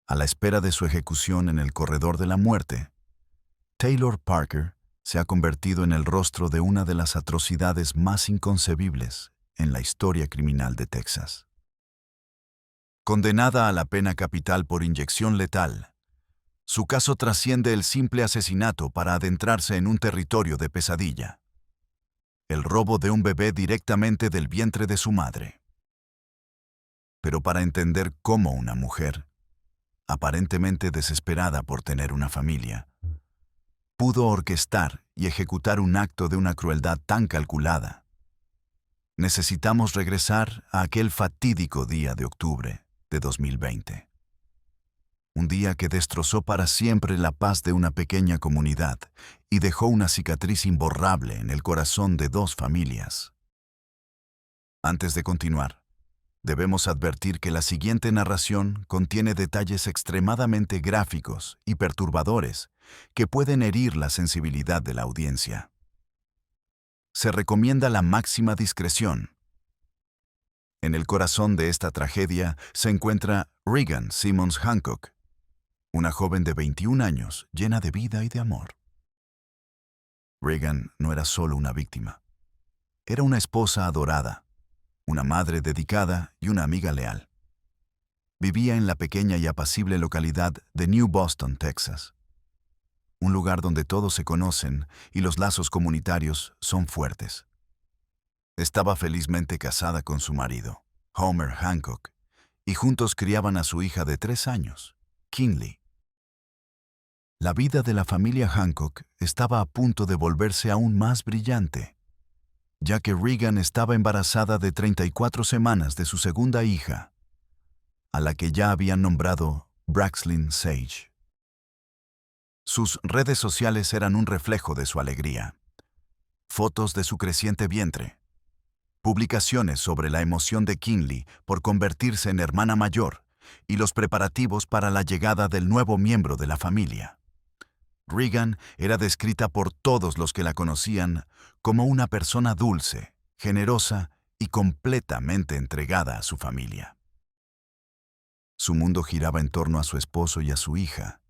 A la espera de su ejecución en el corredor de la muerte, Taylor Parker se ha convertido en el rostro de una de las atrocidades más inconcebibles en la historia criminal de Texas. Condenada a la pena capital por inyección letal, su caso trasciende el simple asesinato para adentrarse en un territorio de pesadilla: el robo de un bebé directamente del vientre de su madre. Pero para entender cómo una mujer, aparentemente desesperada por tener una familia, pudo orquestar y ejecutar un acto de una crueldad tan calculada, necesitamos regresar a aquel fatídico día de octubre de 2020. Un día que destrozó para siempre la paz de una pequeña comunidad y dejó una cicatriz imborrable en el corazón de dos familias. Antes de continuar, debemos advertir que la siguiente narración contiene detalles extremadamente gráficos y perturbadores que pueden herir la sensibilidad de la audiencia. Se recomienda la máxima discreción. En el corazón de esta tragedia se encuentra Regan Simmons Hancock, una joven de 21 años llena de vida y de amor. Regan no era solo una víctima. Era una esposa adorada, una madre dedicada y una amiga leal. Vivía en la pequeña y apacible localidad de New Boston, Texas. Un lugar donde todos se conocen y los lazos comunitarios son fuertes. Estaba felizmente casada con su marido, Homer Hancock, y juntos criaban a su hija de 3 años, Kinley. La vida de la familia Hancock estaba a punto de volverse aún más brillante, ya que Regan estaba embarazada de 34 semanas de su segunda hija, a la que ya habían nombrado Braxlyn Sage. Sus redes sociales eran un reflejo de su alegría. Fotos de su creciente vientre, publicaciones sobre la emoción de Kinley por convertirse en hermana mayor y los preparativos para la llegada del nuevo miembro de la familia. Regan era descrita por todos los que la conocían como una persona dulce, generosa y completamente entregada a su familia. Su mundo giraba en torno a su esposo y a su hija,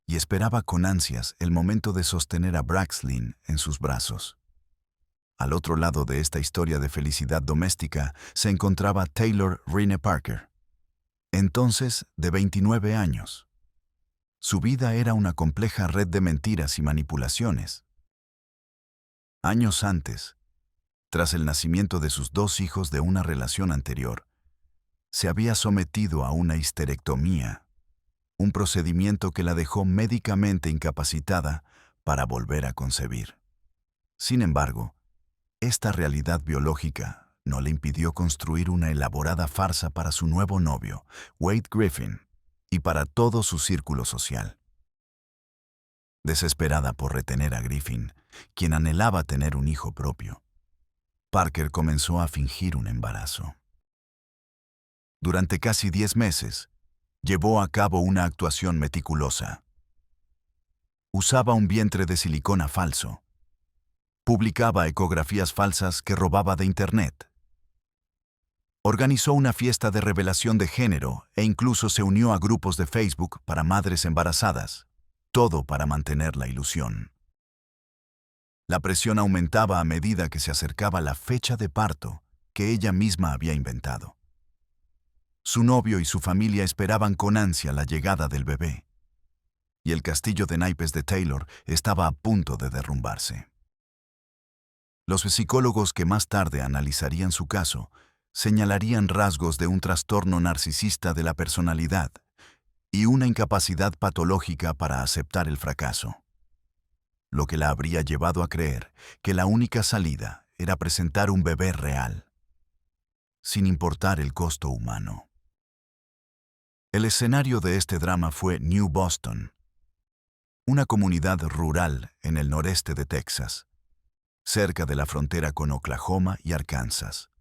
y esperaba con ansias el momento de sostener a Braxlyn en sus brazos. Al otro lado de esta historia de felicidad doméstica se encontraba Taylor Rene Parker, entonces de 29 años. Su vida era una compleja red de mentiras y manipulaciones. Años antes, tras el nacimiento de sus 2 hijos de una relación anterior, se había sometido a una histerectomía, un procedimiento que la dejó médicamente incapacitada para volver a concebir. Sin embargo, esta realidad biológica no le impidió construir una elaborada farsa para su nuevo novio, Wade Griffin, y para todo su círculo social. Desesperada por retener a Griffin, quien anhelaba tener un hijo propio, Parker comenzó a fingir un embarazo. Durante casi 10 meses, llevó a cabo una actuación meticulosa. Usaba un vientre de silicona falso. Publicaba ecografías falsas que robaba de Internet. Organizó una fiesta de revelación de género e incluso se unió a grupos de Facebook para madres embarazadas, todo para mantener la ilusión. La presión aumentaba a medida que se acercaba la fecha de parto que ella misma había inventado. Su novio y su familia esperaban con ansia la llegada del bebé, y el castillo de naipes de Taylor estaba a punto de derrumbarse. Los psicólogos que más tarde analizarían su caso señalarían rasgos de un trastorno narcisista de la personalidad y una incapacidad patológica para aceptar el fracaso, lo que la habría llevado a creer que la única salida era presentar un bebé real, sin importar el costo humano. El escenario de este drama fue New Boston, una comunidad rural en el noreste de Texas, cerca de la frontera con Oklahoma y Arkansas.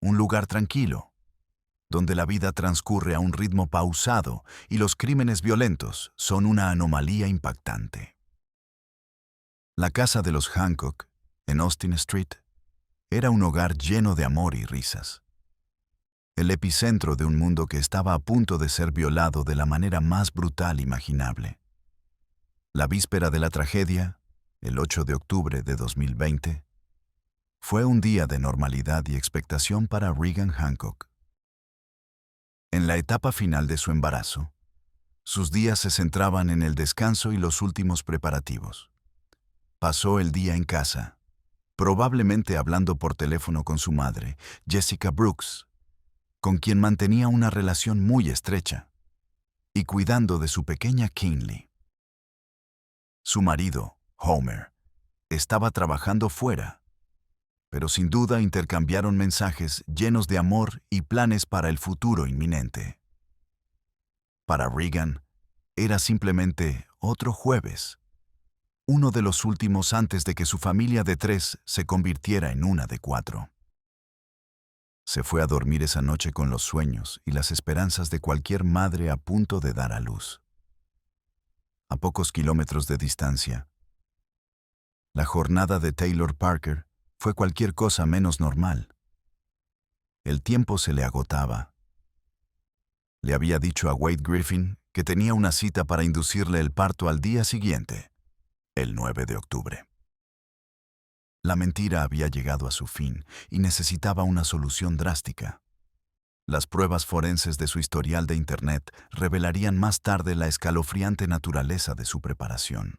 Un lugar tranquilo, donde la vida transcurre a un ritmo pausado y los crímenes violentos son una anomalía impactante. La casa de los Hancock, en Austin Street, era un hogar lleno de amor y risas. el epicentro de un mundo que estaba a punto de ser violado de la manera más brutal imaginable. La víspera de la tragedia, el 8 de octubre de 2020, fue un día de normalidad y expectación para Regan Hancock. En la etapa final de su embarazo, sus días se centraban en el descanso y los últimos preparativos. Pasó el día en casa, probablemente hablando por teléfono con su madre, Jessica Brooks, con quien mantenía una relación muy estrecha, y cuidando de su pequeña Kinley. Su marido, Homer, estaba trabajando fuera, pero sin duda intercambiaron mensajes llenos de amor y planes para el futuro inminente. Para Regan, era simplemente otro jueves, uno de los últimos antes de que su familia de 3 se convirtiera en una de 4. Se fue a dormir esa noche con los sueños y las esperanzas de cualquier madre a punto de dar a luz. A pocos kilómetros de distancia, la jornada de Taylor Parker fue cualquier cosa menos normal. El tiempo se le agotaba. Le había dicho a Wade Griffin que tenía una cita para inducirle el parto al día siguiente, el 9 de octubre. La mentira había llegado a su fin y necesitaba una solución drástica. Las pruebas forenses de su historial de Internet revelarían más tarde la escalofriante naturaleza de su preparación.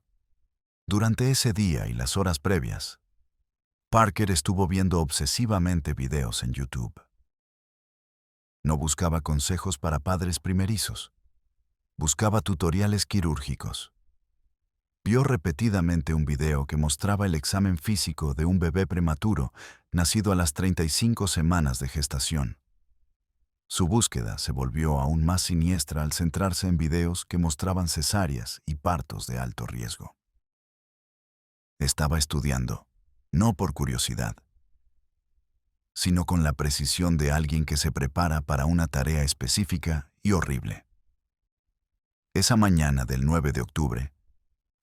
Durante ese día y las horas previas, Parker estuvo viendo obsesivamente videos en YouTube. No buscaba consejos para padres primerizos. Buscaba tutoriales quirúrgicos. Vio repetidamente un video que mostraba el examen físico de un bebé prematuro nacido a las 35 semanas de gestación. Su búsqueda se volvió aún más siniestra al centrarse en videos que mostraban cesáreas y partos de alto riesgo. Estaba estudiando, no por curiosidad, sino con la precisión de alguien que se prepara para una tarea específica y horrible. Esa mañana del 9 de octubre,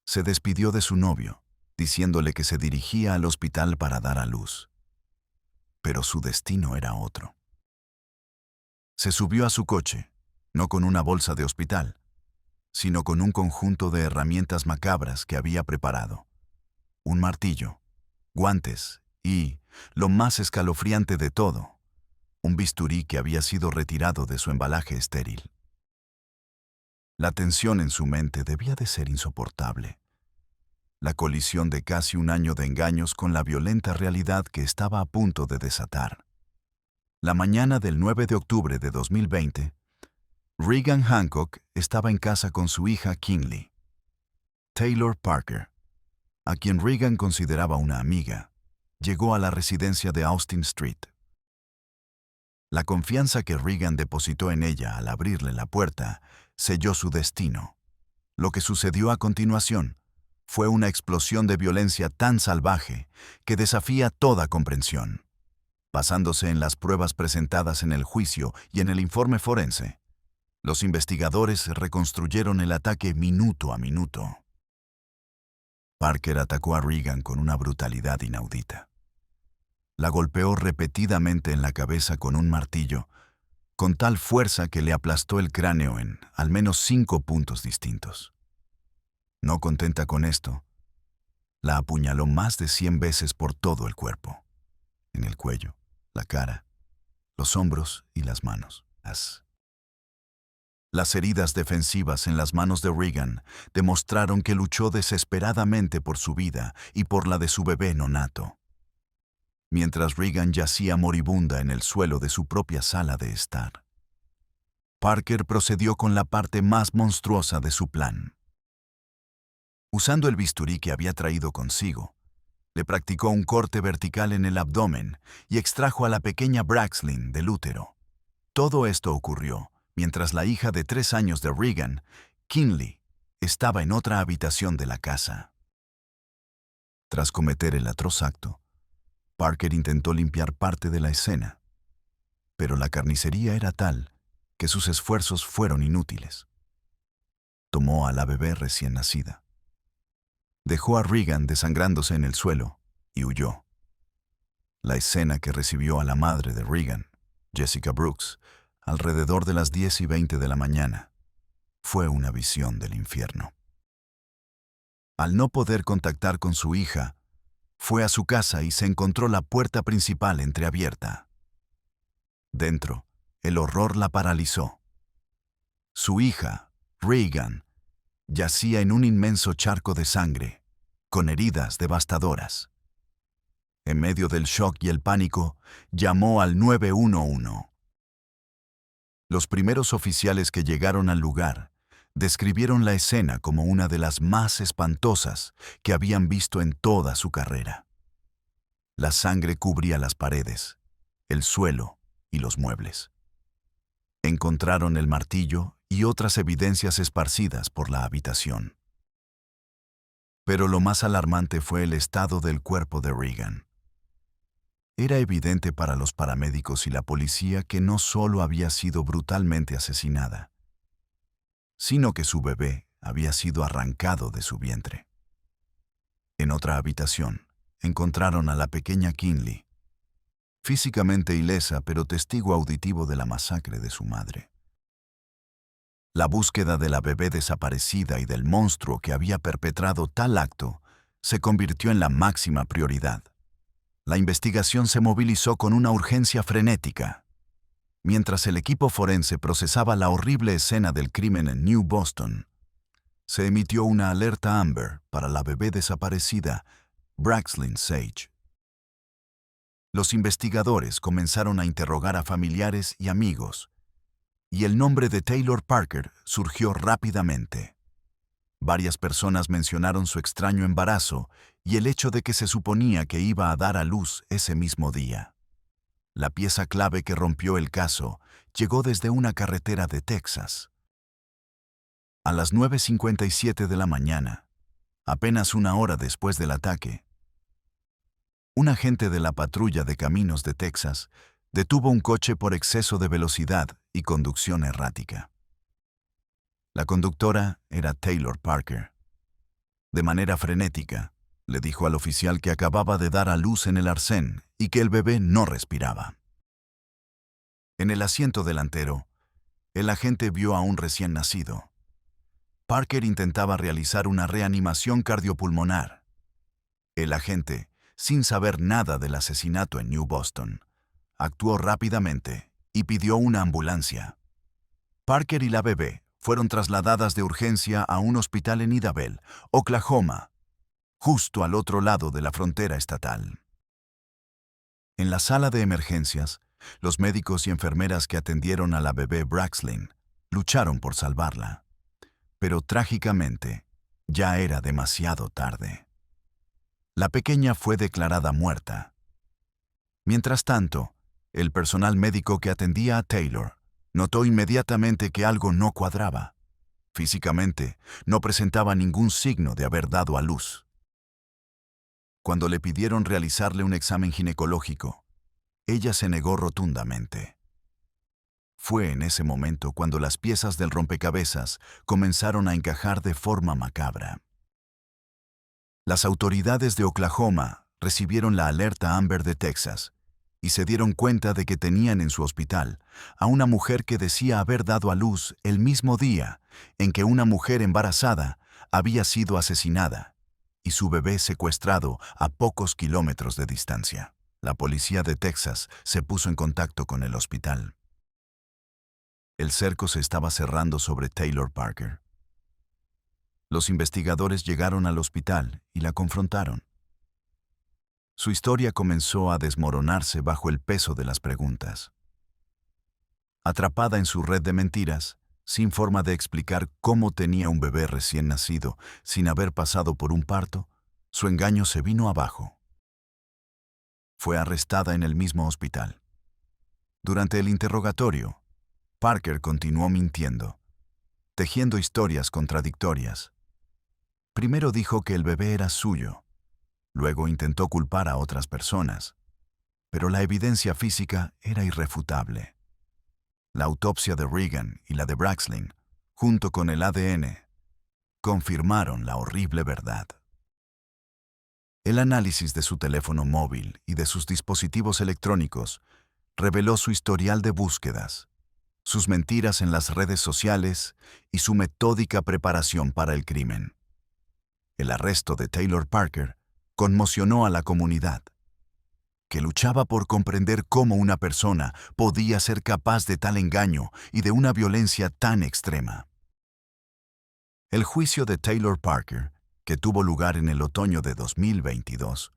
se despidió de su novio, diciéndole que se dirigía al hospital para dar a luz. Pero su destino era otro. Se subió a su coche, no con una bolsa de hospital, sino con un conjunto de herramientas macabras que había preparado. Un martillo, guantes y, lo más escalofriante de todo, un bisturí que había sido retirado de su embalaje estéril. La tensión en su mente debía de ser insoportable. La colisión de casi un año de engaños con la violenta realidad que estaba a punto de desatar. La mañana del 9 de octubre de 2020, Regan Hancock estaba en casa con su hija Kinley. Taylor Parker, a quien Regan consideraba una amiga, llegó a la residencia de Austin Street. La confianza que Regan depositó en ella al abrirle la puerta selló su destino. Lo que sucedió a continuación fue una explosión de violencia tan salvaje que desafía toda comprensión. Basándose en las pruebas presentadas en el juicio y en el informe forense, los investigadores reconstruyeron el ataque minuto a minuto. Parker atacó a Regan con una brutalidad inaudita. La golpeó repetidamente en la cabeza con un martillo, con tal fuerza que le aplastó el cráneo en al menos 5 puntos distintos. No contenta con esto, la apuñaló más de 100 veces por todo el cuerpo, en el cuello, la cara, los hombros y las manos. Las heridas defensivas en las manos de Regan demostraron que luchó desesperadamente por su vida y por la de su bebé nonato. Mientras Regan yacía moribunda en el suelo de su propia sala de estar, Parker procedió con la parte más monstruosa de su plan. Usando el bisturí que había traído consigo, le practicó un corte vertical en el abdomen y extrajo a la pequeña Braxlin del útero. Todo esto ocurrió mientras la hija de 3 años de Regan, Kinley, estaba en otra habitación de la casa. Tras cometer el atroz acto, Parker intentó limpiar parte de la escena, pero la carnicería era tal que sus esfuerzos fueron inútiles. Tomó a la bebé recién nacida. Dejó a Regan desangrándose en el suelo y huyó. La escena que recibió a la madre de Regan Jessica Brooks, alrededor de las 10:20 de la mañana. Fue una visión del infierno. Al no poder contactar con su hija, fue a su casa y se encontró la puerta principal entreabierta. Dentro, el horror la paralizó. Su hija, Regan, yacía en un inmenso charco de sangre, con heridas devastadoras. En medio del shock y el pánico, llamó al 911. Los primeros oficiales que llegaron al lugar describieron la escena como una de las más espantosas que habían visto en toda su carrera. La sangre cubría las paredes, el suelo y los muebles. Encontraron el martillo y otras evidencias esparcidas por la habitación. Pero lo más alarmante fue el estado del cuerpo de Regan. Era evidente para los paramédicos y la policía que no solo había sido brutalmente asesinada, sino que su bebé había sido arrancado de su vientre. En otra habitación, encontraron a la pequeña Kinley, físicamente ilesa pero testigo auditivo de la masacre de su madre. La búsqueda de la bebé desaparecida y del monstruo que había perpetrado tal acto se convirtió en la máxima prioridad. La investigación se movilizó con una urgencia frenética. Mientras el equipo forense procesaba la horrible escena del crimen en New Boston, se emitió una alerta Amber para la bebé desaparecida, Braxlyn Sage. Los investigadores comenzaron a interrogar a familiares y amigos, y el nombre de Taylor Parker surgió rápidamente. Varias personas mencionaron su extraño embarazo y el hecho de que se suponía que iba a dar a luz ese mismo día. La pieza clave que rompió el caso llegó desde una carretera de Texas. A las 9:57 de la mañana, apenas una hora después del ataque, un agente de la patrulla de caminos de Texas detuvo un coche por exceso de velocidad y conducción errática. La conductora era Taylor Parker. De manera frenética, le dijo al oficial que acababa de dar a luz en el arcén y que el bebé no respiraba. En el asiento delantero, el agente vio a un recién nacido. Parker intentaba realizar una reanimación cardiopulmonar. El agente, sin saber nada del asesinato en New Boston, actuó rápidamente y pidió una ambulancia. Parker y la bebé fueron trasladadas de urgencia a un hospital en Idabel, Oklahoma, justo al otro lado de la frontera estatal. En la sala de emergencias, los médicos y enfermeras que atendieron a la bebé Braxlyn lucharon por salvarla. Pero trágicamente, ya era demasiado tarde. La pequeña fue declarada muerta. Mientras tanto, el personal médico que atendía a Taylor notó inmediatamente que algo no cuadraba. Físicamente, no presentaba ningún signo de haber dado a luz. Cuando le pidieron realizarle un examen ginecológico, ella se negó rotundamente. Fue en ese momento cuando las piezas del rompecabezas comenzaron a encajar de forma macabra. Las autoridades de Oklahoma recibieron la alerta Amber de Texas y se dieron cuenta de que tenían en su hospital a una mujer que decía haber dado a luz el mismo día en que una mujer embarazada había sido asesinada y su bebé secuestrado a pocos kilómetros de distancia. La policía de Texas se puso en contacto con el hospital. El cerco se estaba cerrando sobre Taylor Parker. Los investigadores llegaron al hospital y la confrontaron. Su historia comenzó a desmoronarse bajo el peso de las preguntas. Atrapada en su red de mentiras, sin forma de explicar cómo tenía un bebé recién nacido sin haber pasado por un parto, su engaño se vino abajo. Fue arrestada en el mismo hospital. Durante el interrogatorio, Parker continuó mintiendo, tejiendo historias contradictorias. Primero dijo que el bebé era suyo. Luego intentó culpar a otras personas, pero la evidencia física era irrefutable. La autopsia de Regan y la de Braxlyn, junto con el ADN, confirmaron la horrible verdad. El análisis de su teléfono móvil y de sus dispositivos electrónicos reveló su historial de búsquedas, sus mentiras en las redes sociales y su metódica preparación para el crimen. El arresto de Taylor Parker conmocionó a la comunidad, que luchaba por comprender cómo una persona podía ser capaz de tal engaño y de una violencia tan extrema. El juicio de Taylor Parker, que tuvo lugar en el otoño de 2022,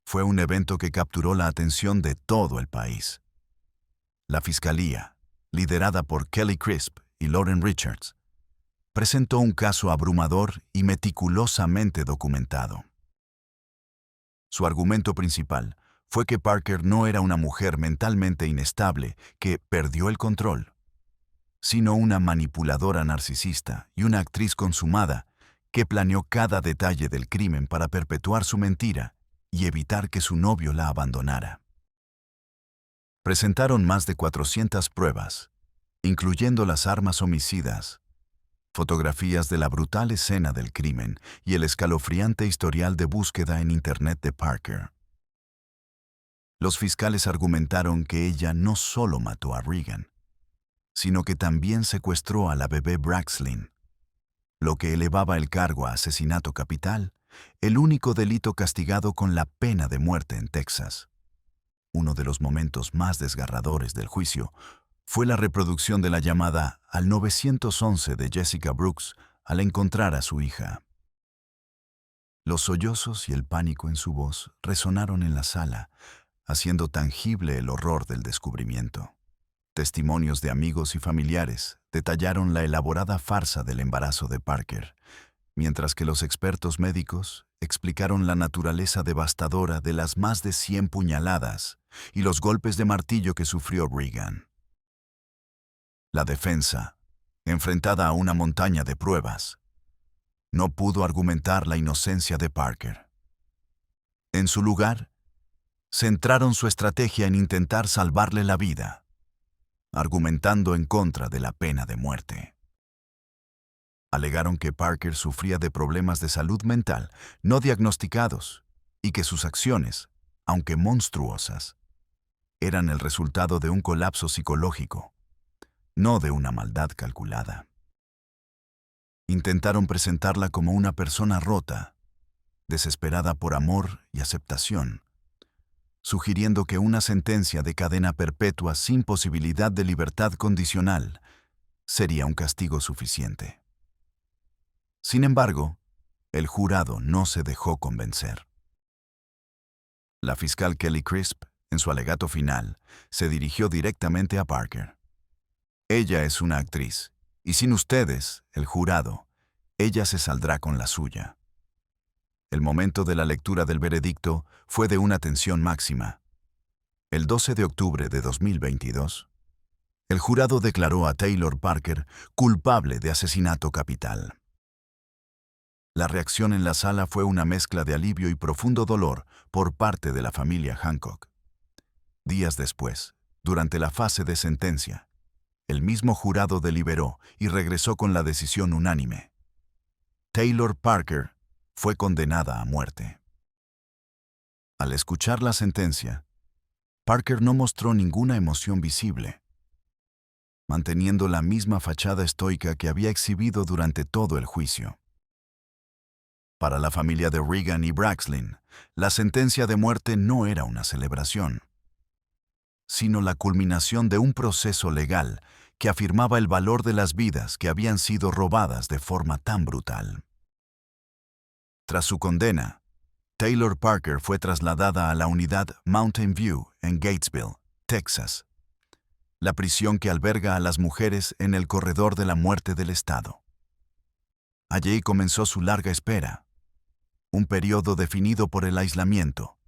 fue un evento que capturó la atención de todo el país. La fiscalía, liderada por Kelly Crisp y Lauren Richards, presentó un caso abrumador y meticulosamente documentado. Su argumento principal fue que Parker no era una mujer mentalmente inestable que perdió el control, sino una manipuladora narcisista y una actriz consumada que planeó cada detalle del crimen para perpetuar su mentira y evitar que su novio la abandonara. Presentaron más de 400 pruebas, incluyendo las armas homicidas, fotografías de la brutal escena del crimen y el escalofriante historial de búsqueda en Internet de Parker. Los fiscales argumentaron que ella no solo mató a Regan, sino que también secuestró a la bebé Braxlyn, lo que elevaba el cargo a asesinato capital, el único delito castigado con la pena de muerte en Texas. Uno de los momentos más desgarradores del juicio fue la reproducción de la llamada al 911 de Jessica Brooks al encontrar a su hija. Los sollozos y el pánico en su voz resonaron en la sala, haciendo tangible el horror del descubrimiento. Testimonios de amigos y familiares detallaron la elaborada farsa del embarazo de Parker, mientras que los expertos médicos explicaron la naturaleza devastadora de las más de 100 puñaladas y los golpes de martillo que sufrió Regan. La defensa, enfrentada a una montaña de pruebas, no pudo argumentar la inocencia de Parker. En su lugar, centraron su estrategia en intentar salvarle la vida, argumentando en contra de la pena de muerte. Alegaron que Parker sufría de problemas de salud mental no diagnosticados y que sus acciones, aunque monstruosas, eran el resultado de un colapso psicológico, no de una maldad calculada. Intentaron presentarla como una persona rota, desesperada por amor y aceptación, sugiriendo que una sentencia de cadena perpetua sin posibilidad de libertad condicional sería un castigo suficiente. Sin embargo, el jurado no se dejó convencer. La fiscal Kelly Crisp, en su alegato final, se dirigió directamente a Parker. Ella es una actriz, y sin ustedes, el jurado, ella se saldrá con la suya. El momento de la lectura del veredicto fue de una tensión máxima. El 12 de octubre de 2022, el jurado declaró a Taylor Parker culpable de asesinato capital. La reacción en la sala fue una mezcla de alivio y profundo dolor por parte de la familia Hancock. Días después, durante la fase de sentencia, el mismo jurado deliberó y regresó con la decisión unánime. Taylor Parker fue condenada a muerte. Al escuchar la sentencia, Parker no mostró ninguna emoción visible, manteniendo la misma fachada estoica que había exhibido durante todo el juicio. Para la familia de Regan y Braxlyn, la sentencia de muerte no era una celebración, sino la culminación de un proceso legal que afirmaba el valor de las vidas que habían sido robadas de forma tan brutal. Tras su condena, Taylor Parker fue trasladada a la unidad Mountain View en Gatesville, Texas, la prisión que alberga a las mujeres en el corredor de la muerte del estado. Allí comenzó su larga espera, un periodo definido por el aislamiento,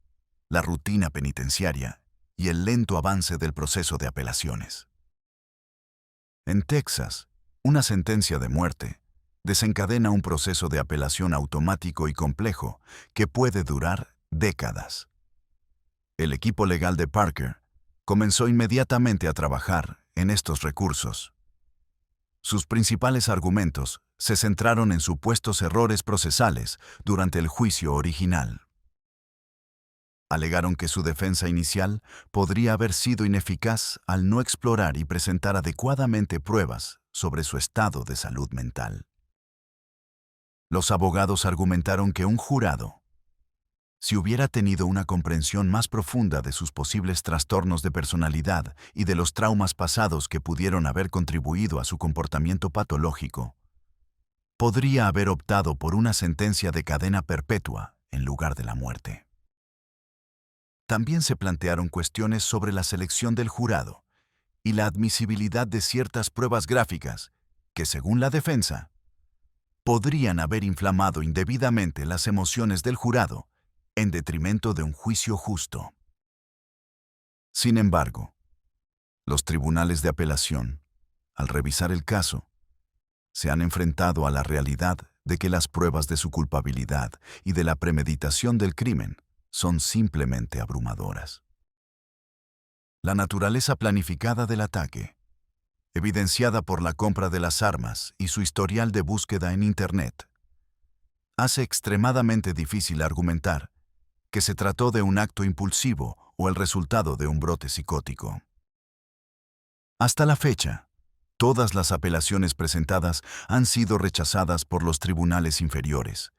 la rutina penitenciaria y el lento avance del proceso de apelaciones. En Texas, una sentencia de muerte desencadena un proceso de apelación automático y complejo que puede durar décadas. El equipo legal de Parker comenzó inmediatamente a trabajar en estos recursos. Sus principales argumentos se centraron en supuestos errores procesales durante el juicio original. Alegaron que su defensa inicial podría haber sido ineficaz al no explorar y presentar adecuadamente pruebas sobre su estado de salud mental. Los abogados argumentaron que un jurado, si hubiera tenido una comprensión más profunda de sus posibles trastornos de personalidad y de los traumas pasados que pudieron haber contribuido a su comportamiento patológico, podría haber optado por una sentencia de cadena perpetua en lugar de la muerte. También se plantearon cuestiones sobre la selección del jurado y la admisibilidad de ciertas pruebas gráficas que, según la defensa, podrían haber inflamado indebidamente las emociones del jurado en detrimento de un juicio justo. Sin embargo, los tribunales de apelación, al revisar el caso, se han enfrentado a la realidad de que las pruebas de su culpabilidad y de la premeditación del crimen son simplemente abrumadoras. La naturaleza planificada del ataque, evidenciada por la compra de las armas y su historial de búsqueda en Internet, hace extremadamente difícil argumentar que se trató de un acto impulsivo o el resultado de un brote psicótico. Hasta la fecha, todas las apelaciones presentadas han sido rechazadas por los tribunales inferiores,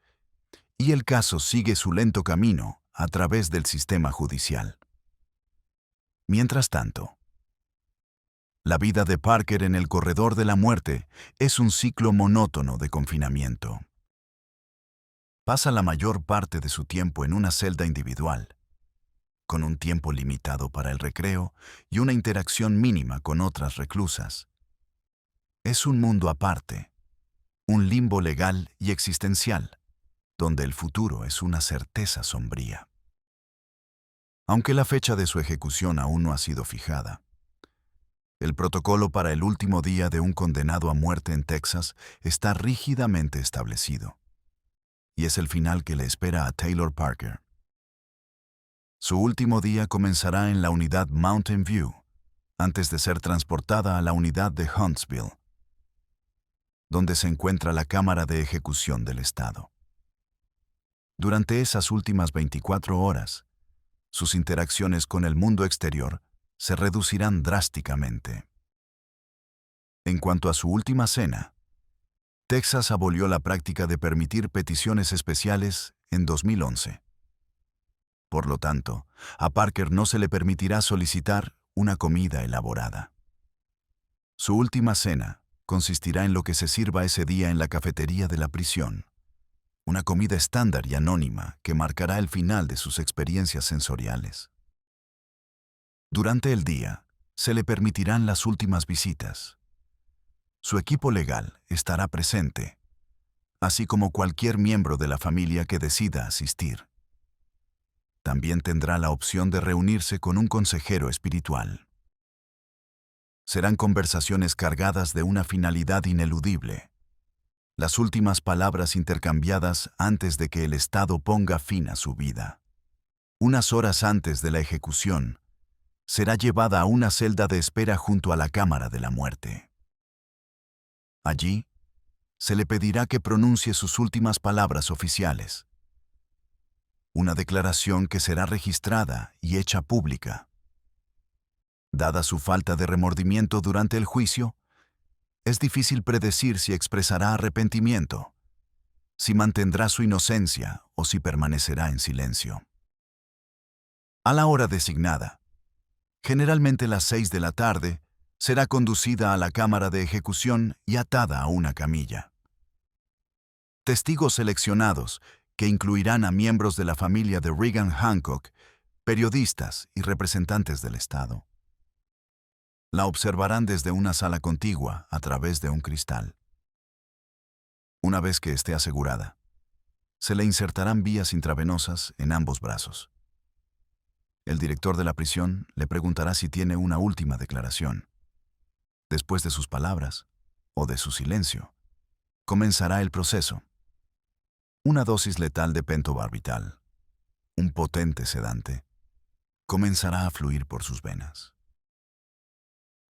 y el caso sigue su lento camino a través del sistema judicial. Mientras tanto, la vida de Parker en el corredor de la muerte es un ciclo monótono de confinamiento. Pasa la mayor parte de su tiempo en una celda individual, con un tiempo limitado para el recreo y una interacción mínima con otras reclusas. Es un mundo aparte, un limbo legal y existencial, donde el futuro es una certeza sombría. Aunque la fecha de su ejecución aún no ha sido fijada, el protocolo para el último día de un condenado a muerte en Texas está rígidamente establecido, y es el final que le espera a Taylor Parker. Su último día comenzará en la unidad Mountain View, antes de ser transportada a la unidad de Huntsville, donde se encuentra la Cámara de Ejecución del Estado. Durante esas últimas 24 horas, sus interacciones con el mundo exterior se reducirán drásticamente. En cuanto a su última cena, Texas abolió la práctica de permitir peticiones especiales en 2011. Por lo tanto, a Parker no se le permitirá solicitar una comida elaborada. Su última cena consistirá en lo que se sirva ese día en la cafetería de la prisión, una comida estándar y anónima que marcará el final de sus experiencias sensoriales. Durante el día, se le permitirán las últimas visitas. Su equipo legal estará presente, así como cualquier miembro de la familia que decida asistir. También tendrá la opción de reunirse con un consejero espiritual. Serán conversaciones cargadas de una finalidad ineludible, las últimas palabras intercambiadas antes de que el Estado ponga fin a su vida. Unas horas antes de la ejecución, será llevada a una celda de espera junto a la Cámara de la Muerte. Allí, se le pedirá que pronuncie sus últimas palabras oficiales, una declaración que será registrada y hecha pública. Dada su falta de remordimiento durante el juicio, es difícil predecir si expresará arrepentimiento, si mantendrá su inocencia o si permanecerá en silencio. A la hora designada, generalmente las 6 de la tarde, será conducida a la cámara de ejecución y atada a una camilla. Testigos seleccionados, que incluirán a miembros de la familia de Reagan Hancock, periodistas y representantes del Estado, la observarán desde una sala contigua a través de un cristal. Una vez que esté asegurada, se le insertarán vías intravenosas en ambos brazos. El director de la prisión le preguntará si tiene una última declaración. Después de sus palabras, o de su silencio, comenzará el proceso. Una dosis letal de pentobarbital, un potente sedante, comenzará a fluir por sus venas.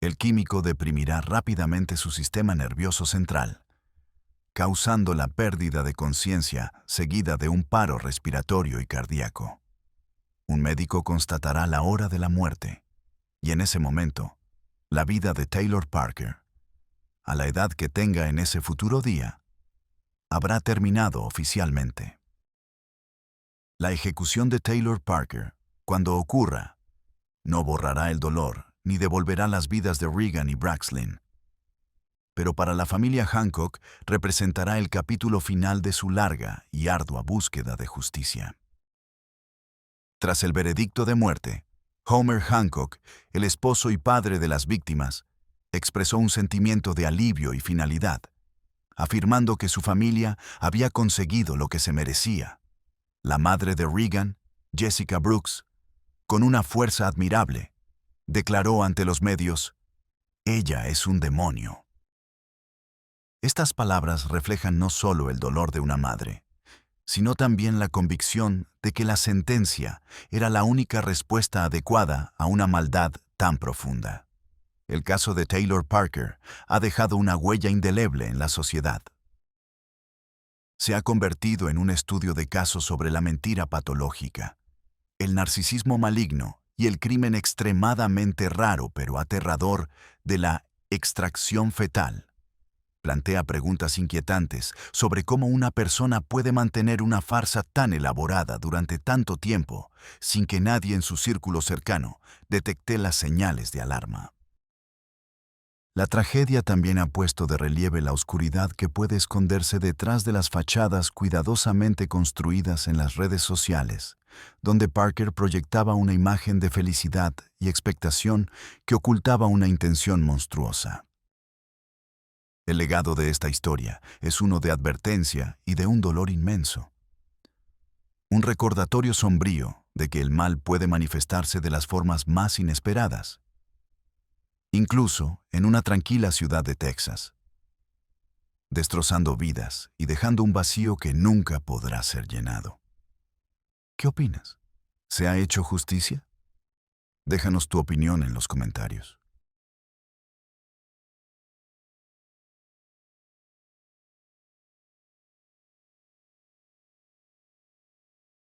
El químico deprimirá rápidamente su sistema nervioso central, causando la pérdida de conciencia seguida de un paro respiratorio y cardíaco. Un médico constatará la hora de la muerte, y en ese momento, la vida de Taylor Parker, a la edad que tenga en ese futuro día, habrá terminado oficialmente. La ejecución de Taylor Parker, cuando ocurra, no borrará el dolor ni devolverá las vidas de Regan y Braxlin. Pero para la familia Hancock representará el capítulo final de su larga y ardua búsqueda de justicia. Tras el veredicto de muerte, Homer Hancock, el esposo y padre de las víctimas, expresó un sentimiento de alivio y finalidad, afirmando que su familia había conseguido lo que se merecía. La madre de Regan, Jessica Brooks, con una fuerza admirable, declaró ante los medios: «Ella es un demonio». Estas palabras reflejan no solo el dolor de una madre, sino también la convicción de que la sentencia era la única respuesta adecuada a una maldad tan profunda. El caso de Taylor Parker ha dejado una huella indeleble en la sociedad. Se ha convertido en un estudio de casos sobre la mentira patológica, el narcisismo maligno y el crimen extremadamente raro pero aterrador de la extracción fetal. Plantea preguntas inquietantes sobre cómo una persona puede mantener una farsa tan elaborada durante tanto tiempo sin que nadie en su círculo cercano detecte las señales de alarma. La tragedia también ha puesto de relieve la oscuridad que puede esconderse detrás de las fachadas cuidadosamente construidas en las redes sociales, donde Parker proyectaba una imagen de felicidad y expectación que ocultaba una intención monstruosa. El legado de esta historia es uno de advertencia y de un dolor inmenso. Un recordatorio sombrío de que el mal puede manifestarse de las formas más inesperadas, incluso en una tranquila ciudad de Texas, destrozando vidas y dejando un vacío que nunca podrá ser llenado. ¿Qué opinas? ¿Se ha hecho justicia? Déjanos tu opinión en los comentarios.